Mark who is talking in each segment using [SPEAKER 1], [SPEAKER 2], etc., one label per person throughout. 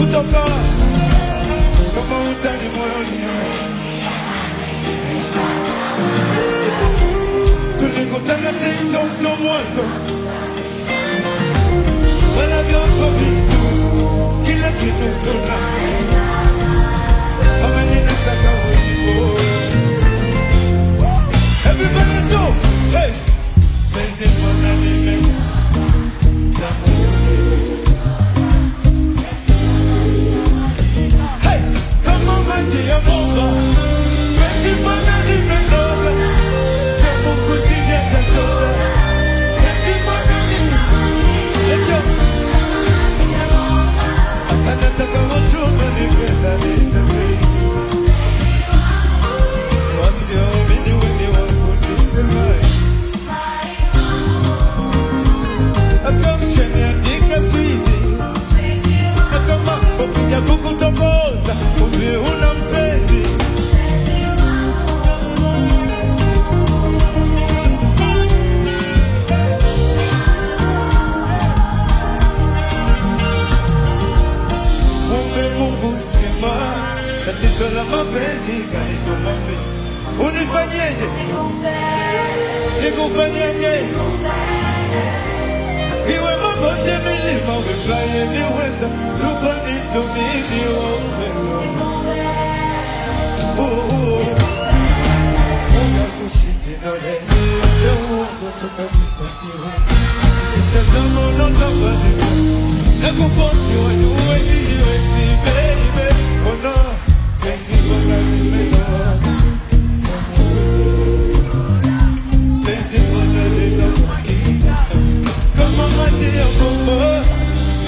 [SPEAKER 1] kutoka kama utani moyoni. Tulikutana TikTok ndo mwanzo, wanavyoso vitu kila kitu tuna kama nina saka wimbo. Everybody let's go. Hey, penzi mbona nime hey, kama maji ya bomba, penzi mbona nimeloga, kama kuzidia kasora, penzi mbona nime let's go. Asa nataka wachuma nipenda nitembei, wasiomini wenye wangu nitemai. Akamsheni andika switi, na kama wakija kukutongoza umbe una mpenzi. Umbe Mungu sema, tatizo la mapenzi kanituma mimi. Unifanyeje? Nikufanyeje? Iwe mabonde milima weflaye niwenda, lupa nitumini wa upendo. Munga kushiti nole, ya uongo tukabisa siwe. Isha zama unotambani, na kuposti wajuwezi iwezi baby. Oh no, kesi mbona nimeloa, kesi mbona nimeloa. Kama maji ya bomba,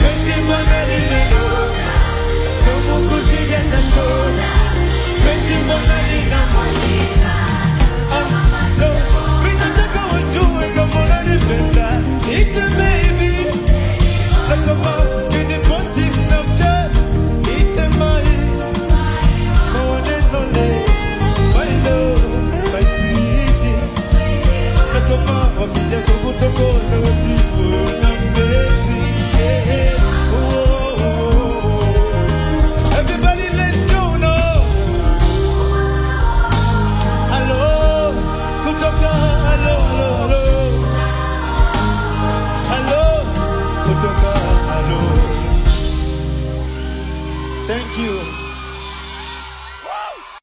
[SPEAKER 1] penzi mbona nimeloa, kama kuzidia kasora, penzi mbona ninamwagika. No, mimi nataka wajue kama unanipenda, niite baby. Na kama ukiniposti Snapchat, niite mai, mawanenole, my love, my sweetie. Na kama wakija kukutongoza wajibu na mpenzi. Everybody let's go now. Hello, kutoka hello, hello. Hello, kutoka hello. Thank you.